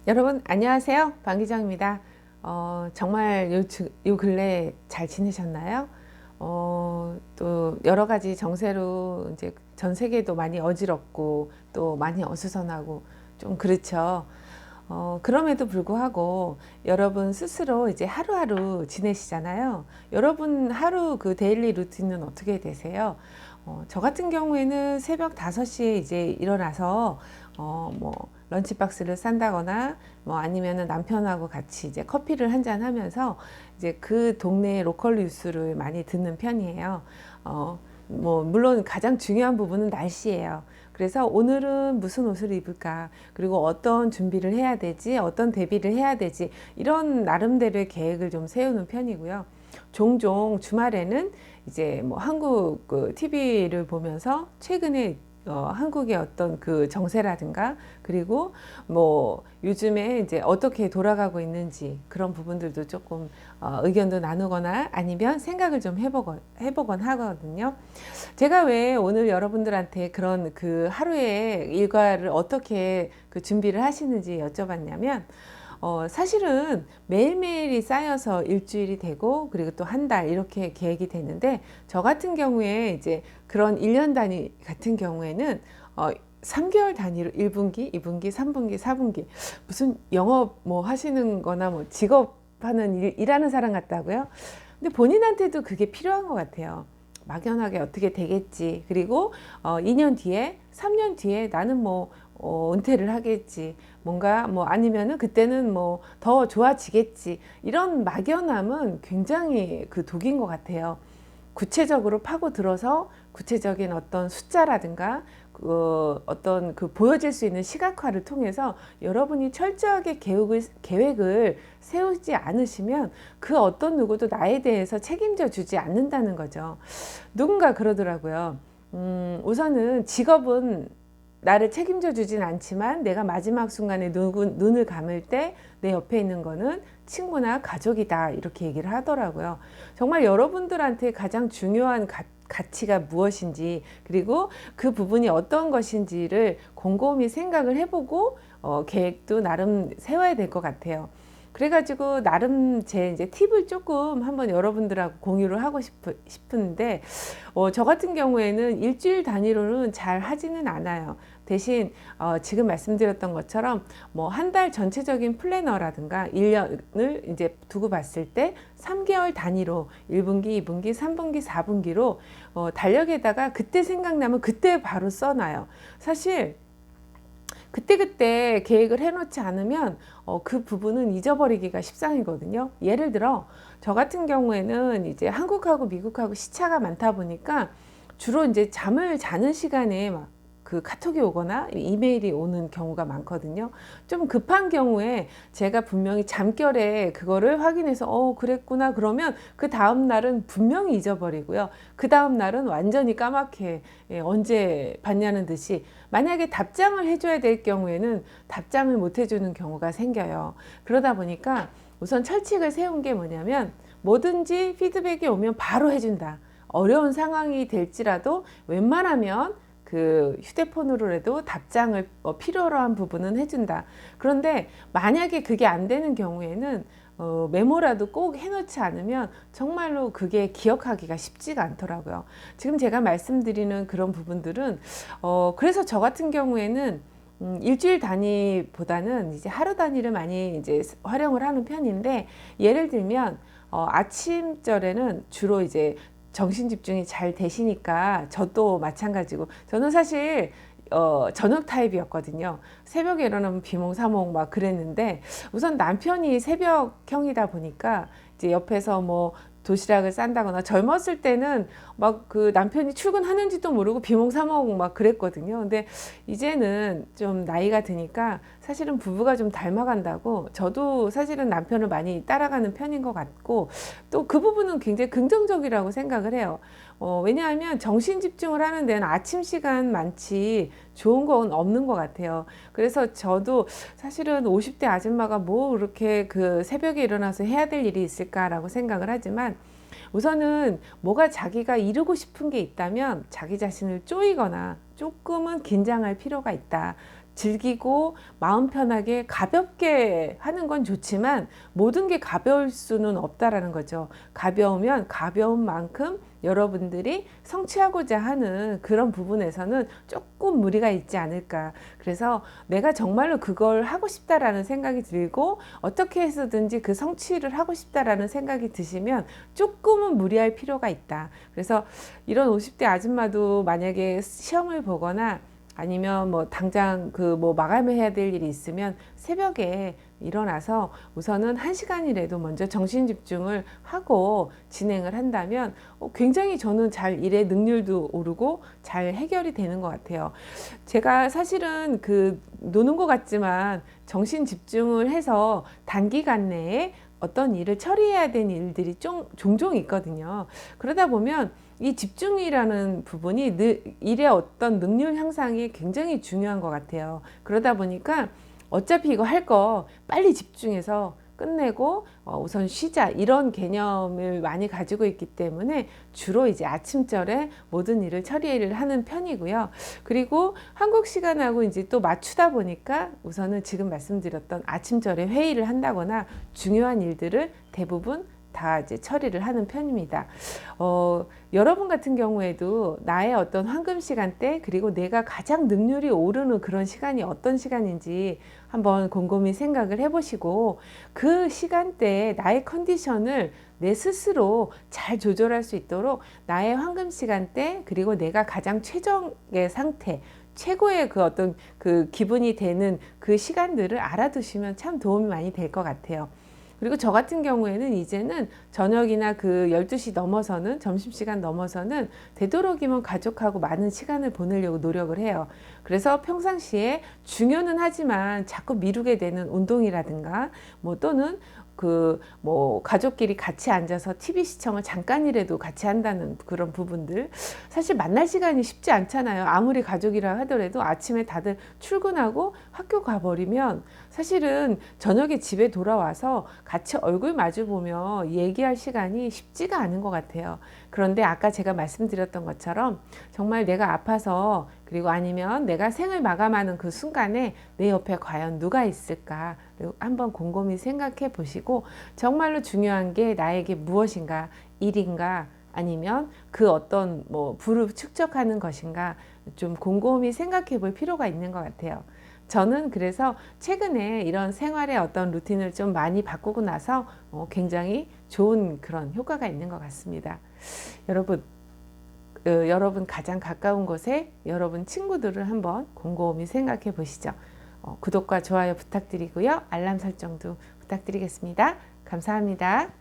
여러분 안녕하세요. 방기정입니다. 정말 요 근래 잘 지내셨나요? 또 여러 가지 정세로 이제 전 세계도 많이 어지럽고 또 많이 어수선하고 좀 그렇죠. 그럼에도 불구하고 여러분 스스로 이제 하루하루 지내시잖아요. 여러분 하루 그 데일리 루틴은 어떻게 되세요? 저 같은 경우에는 새벽 5시에 이제 일어나서 뭐 런치박스를 싼다거나 뭐 아니면은 남편하고 같이 이제 커피를 한잔 하면서 이제 그 동네 로컬 뉴스를 많이 듣는 편이에요. 뭐 물론 가장 중요한 부분은 날씨예요. 그래서 오늘은 무슨 옷을 입을까, 그리고 어떤 준비를 해야 되지, 어떤 대비를 해야 되지, 이런 나름대로의 계획을 좀 세우는 편이고요. 종종 주말에는 이제 뭐 한국 그 TV를 보면서 최근에 한국의 어떤 그 정세라든가, 그리고 뭐 요즘에 이제 어떻게 돌아가고 있는지 그런 부분들도 조금 의견도 나누거나 아니면 생각을 좀 해보곤 하거든요. 제가 왜 오늘 여러분들한테 그런 그 하루의 일과를 어떻게 그 준비를 하시는지 여쭤봤냐면, 사실은 매일매일이 쌓여서 일주일이 되고, 그리고 또 한 달 이렇게 계획이 되는데, 저 같은 경우에 이제 그런 1년 단위 같은 경우에는 3개월 단위로 1분기, 2분기, 3분기, 4분기, 무슨 영업 뭐 하시는 거나 뭐 직업하는 일하는 사람 같다고요? 근데 본인한테도 그게 필요한 것 같아요. 막연하게 어떻게 되겠지. 그리고 2년 뒤에, 3년 뒤에 나는 뭐 은퇴를 하겠지. 뭔가 뭐 아니면은 그때는 뭐 더 좋아지겠지. 이런 막연함은 굉장히 그 독인 것 같아요. 구체적으로 파고들어서 구체적인 어떤 숫자라든가 어떤 그 보여질 수 있는 시각화를 통해서 여러분이 철저하게 계획을 세우지 않으시면 그 어떤 누구도 나에 대해서 책임져 주지 않는다는 거죠. 누군가 그러더라고요. 우선은 직업은 나를 책임져 주진 않지만 내가 마지막 순간에 눈을 감을 때 내 옆에 있는 거는 친구나 가족이다, 이렇게 얘기를 하더라고요. 정말 여러분들한테 가장 중요한 가치가 무엇인지, 그리고 그 부분이 어떤 것인지를 곰곰이 생각을 해보고 계획도 나름 세워야 될 것 같아요. 그래가지고 나름 제 이제 팁을 조금 한번 여러분들하고 공유를 하고 싶은데, 저 같은 경우에는 일주일 단위로는 잘 하지는 않아요. 대신 지금 말씀드렸던 것처럼 뭐 한 달 전체적인 플래너라든가 1년을 이제 두고 봤을 때 3개월 단위로 1분기, 2분기, 3분기, 4분기로 달력에다가 그때 생각나면 그때 바로 써놔요. 사실 그때그때 계획을 해놓지 않으면 그 부분은 잊어버리기가 십상이거든요. 예를 들어 저 같은 경우에는 이제 한국하고 미국하고 시차가 많다 보니까 주로 이제 잠을 자는 시간에 막 그 카톡이 오거나 이메일이 오는 경우가 많거든요. 좀 급한 경우에 제가 분명히 잠결에 그거를 확인해서 그랬구나 그러면 그 다음 날은 분명히 잊어버리고요. 그 다음 날은 완전히 까맣게, 언제 봤냐는 듯이, 만약에 답장을 해줘야 될 경우에는 답장을 못 해주는 경우가 생겨요. 그러다 보니까 우선 철칙을 세운 게 뭐냐면, 뭐든지 피드백이 오면 바로 해준다. 어려운 상황이 될지라도 웬만하면 그 휴대폰으로라도 답장을 필요로 한 부분은 해준다. 그런데 만약에 그게 안 되는 경우에는 메모라도 꼭 해놓지 않으면 정말로 그게 기억하기가 쉽지가 않더라고요. 지금 제가 말씀드리는 그런 부분들은 그래서 저 같은 경우에는 일주일 단위보다는 이제 하루 단위를 많이 이제 활용을 하는 편인데, 예를 들면 아침절에는 주로 이제 정신 집중이 잘 되시니까, 저도 마찬가지고, 저는 사실 저녁 타입이었거든요. 새벽에 일어나면 비몽사몽 막 그랬는데, 우선 남편이 새벽형이다 보니까 이제 옆에서 뭐 도시락을 싼다거나, 젊었을 때는 막 그 남편이 출근하는지도 모르고 비몽사몽 막 그랬거든요. 근데 이제는 좀 나이가 드니까 사실은 부부가 좀 닮아간다고, 저도 사실은 남편을 많이 따라가는 편인 것 같고, 또 그 부분은 굉장히 긍정적이라고 생각을 해요. 왜냐하면 정신 집중을 하는 데는 아침 시간 많지 좋은 건 없는 것 같아요. 그래서 저도 사실은 50대 아줌마가 뭐 그렇게 그 새벽에 일어나서 해야 될 일이 있을까라고 생각을 하지만, 우선은 뭐가 자기가 이루고 싶은 게 있다면 자기 자신을 쪼이거나 조금은 긴장할 필요가 있다. 즐기고 마음 편하게 가볍게 하는 건 좋지만 모든 게 가벼울 수는 없다라는 거죠. 가벼우면 가벼운 만큼 여러분들이 성취하고자 하는 그런 부분에서는 조금 무리가 있지 않을까. 그래서 내가 정말로 그걸 하고 싶다라는 생각이 들고 어떻게 해서든지 그 성취를 하고 싶다라는 생각이 드시면 조금은 무리할 필요가 있다. 그래서 이런 50대 아줌마도 만약에 시험을 보거나 아니면 뭐 당장 그 뭐 마감해야 될 일이 있으면 새벽에 일어나서 우선은 1시간이라도 먼저 정신 집중을 하고 진행을 한다면 굉장히 저는 잘 일의 능률도 오르고 잘 해결이 되는 것 같아요. 제가 사실은 그 노는 것 같지만 정신 집중을 해서 단기간 내에 어떤 일을 처리해야 되는 일들이 종종 있거든요. 그러다 보면 이 집중이라는 부분이 일의 어떤 능률 향상이 굉장히 중요한 것 같아요. 그러다 보니까 어차피 이거 할 거 빨리 집중해서 끝내고 우선 쉬자 이런 개념을 많이 가지고 있기 때문에 주로 이제 아침절에 모든 일을 처리를 하는 편이고요. 그리고 한국 시간하고 이제 또 맞추다 보니까 우선은 지금 말씀드렸던 아침절에 회의를 한다거나 중요한 일들을 대부분 다 이제 처리를 하는 편입니다. 여러분 같은 경우에도 나의 어떤 황금 시간대 그리고 내가 가장 능률이 오르는 그런 시간이 어떤 시간인지 한번 곰곰이 생각을 해보시고 그 시간대에 나의 컨디션을 내 스스로 잘 조절할 수 있도록 나의 황금 시간대 그리고 내가 가장 최적의 상태 최고의 그 어떤 그 기분이 되는 그 시간들을 알아두시면 참 도움이 많이 될 것 같아요. 그리고 저 같은 경우에는 이제는 저녁이나 그 12시 넘어서는 점심시간 넘어서는 되도록이면 가족하고 많은 시간을 보내려고 노력을 해요. 그래서 평상시에 중요는 하지만 자꾸 미루게 되는 운동이라든가 뭐 또는 그 뭐 가족끼리 같이 앉아서 TV 시청을 잠깐이라도 같이 한다는 그런 부분들 사실 만날 시간이 쉽지 않잖아요. 아무리 가족이라 하더라도 아침에 다들 출근하고 학교 가버리면 사실은 저녁에 집에 돌아와서 같이 얼굴 마주 보며 얘기할 시간이 쉽지가 않은 것 같아요. 그런데 아까 제가 말씀드렸던 것처럼 정말 내가 아파서 그리고 아니면 내가 생을 마감하는 그 순간에 내 옆에 과연 누가 있을까 한번 곰곰이 생각해 보시고 정말로 중요한 게 나에게 무엇인가 일인가 아니면 그 어떤 뭐 부를 축적하는 것인가 좀 곰곰이 생각해 볼 필요가 있는 것 같아요. 저는 그래서 최근에 이런 생활의 어떤 루틴을 좀 많이 바꾸고 나서 굉장히 좋은 그런 효과가 있는 것 같습니다. 여러분 가장 가까운 곳에 여러분 친구들을 한번 곰곰이 생각해 보시죠. 구독과 좋아요 부탁드리고요. 알람 설정도 부탁드리겠습니다. 감사합니다.